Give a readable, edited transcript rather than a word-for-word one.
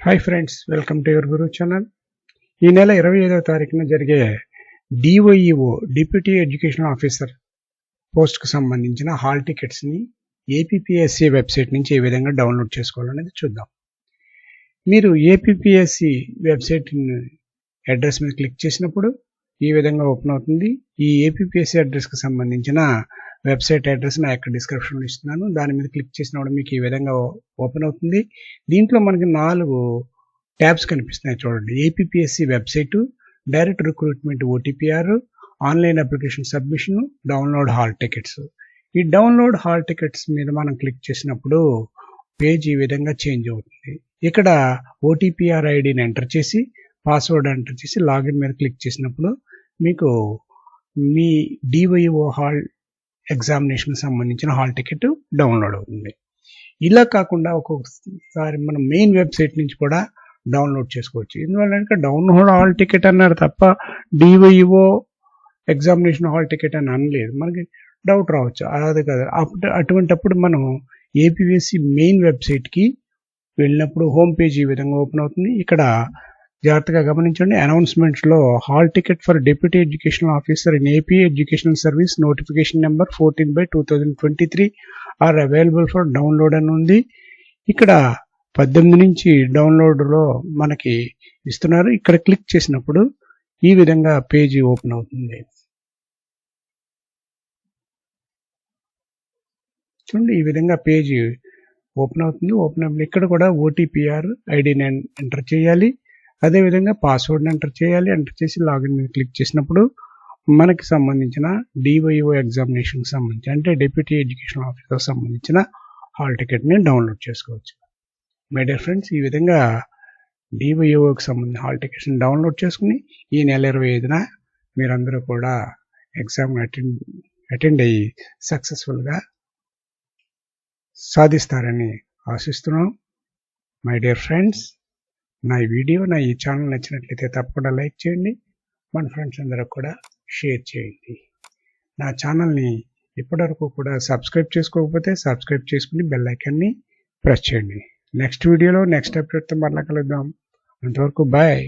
Hi friends, welcome to your Guru channel. ఈ నెల 25వ తారీఖున జరిగే డిఓఈఓ డిప్యూటీ ఎడ్యుకేషన్ ఆఫీసర్ పోస్ట్కు సంబంధించిన హాల్ టికెట్స్ని ఏపీపీఎస్సీ వెబ్సైట్ నుంచి ఏ విధంగా డౌన్లోడ్ చేసుకోవాలనేది చూద్దాం. మీరు ఏపీపీఎస్సీ వెబ్సైట్ అడ్రస్ మీద క్లిక్ చేసినప్పుడు ఈ విధంగా ఓపెన్ అవుతుంది. ఈ ఏపీపీఎస్సీ అడ్రస్కి సంబంధించిన వెబ్సైట్ అడ్రస్ నా యొక్క డిస్క్రిప్షన్లో ఇస్తున్నాను. దాని మీద క్లిక్ చేసినప్పుడు మీకు ఈ విధంగా ఓపెన్ అవుతుంది. దీంట్లో మనకి 4 ట్యాబ్స్ కనిపిస్తున్నాయి చూడండి. APPSC website, direct recruitment OTPR, online application submission, download hall tickets. ఈ డౌన్లోడ్ హాల్ టికెట్స్ మీద మనం క్లిక్ చేసినప్పుడు పేజ్ ఈ విధంగా చేంజ్ అవుతుంది. ఇక్కడ ఓటీపీఆర్ ఐడిని ఎంటర్ చేసి పాస్వర్డ్ ఎంటర్ చేసి లాగిన్ మీద క్లిక్ చేసినప్పుడు మీకు మీ డిఓఈఓ హాల్ ఎగ్జామినేషన్ సంబంధించిన హాల్ టికెట్ డౌన్లోడ్ అవుతుంది. ఇలా కాకుండా ఒక్కొక్కసారి మనం మెయిన్ వెబ్సైట్ నుంచి కూడా డౌన్లోడ్ చేసుకోవచ్చు. ఎందువల్ల డౌన్లోడ్ హాల్ టికెట్ అన్నారు తప్ప డిఓఈఓ ఎగ్జామినేషన్ హాల్ టికెట్ అని అనలేదు. మనకి డౌట్ రావచ్చు, అది కదా. అటువంటప్పుడు మనం ఏపీఎస్సీ మెయిన్ వెబ్సైట్కి వెళ్ళినప్పుడు హోమ్ పేజ్ ఈ విధంగా ఓపెన్ అవుతుంది. ఇక్కడ జాగ్రత్తగా గమనించండి. అనౌన్స్మెంట్స్లో hall ticket for deputy educational officer in AP educational service notification number 14/2023 are available for download అని ఉంది. ఇక్కడ 18 నుంచి డౌన్లోడ్లో మనకి ఇస్తున్నారు. ఇక్కడ క్లిక్ చేసినప్పుడు ఈ విధంగా పేజీ ఓపెన్ అవుతుంది. చూడండి, ఈ విధంగా పేజీ ఓపెన్ అవుతుంది. ఓపెన్ అయిన ఇక్కడ కూడా ఓటీపీఆర్ ఐడిని ఎంటర్ చేయాలి. అదేవిధంగా పాస్వర్డ్ని ఎంటర్ చేయాలి. ఎంటర్ చేసి లాగిన్ మీద క్లిక్ చేసినప్పుడు మనకి సంబంధించిన డిఓఈఓ ఎగ్జామినేషన్కి సంబంధించి అంటే డిప్యూటీ ఎడ్యుకేషన్ ఆఫీసర్ సంబంధించిన హాల్ టికెట్ని డౌన్లోడ్ చేసుకోవచ్చు. మై డియర్ ఫ్రెండ్స్, ఈ విధంగా డిఓఈఓకి సంబంధించిన హాల్ టికెట్స్ని డౌన్లోడ్ చేసుకుని ఈ నెల 25న మీరందరూ కూడా ఎగ్జామ్ అటెండ్ అయ్యి సక్సెస్ఫుల్గా సాధిస్తారని ఆశిస్తున్నాం. మై డియర్ ఫ్రెండ్స్, నా ఈ ఛానల్ నచ్చినట్లయితే తప్పకుండా లైక్ చేయండి. మన ఫ్రెండ్స్ అందరూ కూడా షేర్ చేయండి. నా ఛానల్ని ఇప్పటివరకు కూడా సబ్స్క్రైబ్ చేసుకోకపోతే సబ్స్క్రైబ్ చేసుకుని బెల్ ఐకాన్ని ప్రెస్ చేయండి. నెక్స్ట్ వీడియోలో నెక్స్ట్ అప్డేట్తో మళ్ళీ కలుద్దాం. అంతవరకు బాయ్.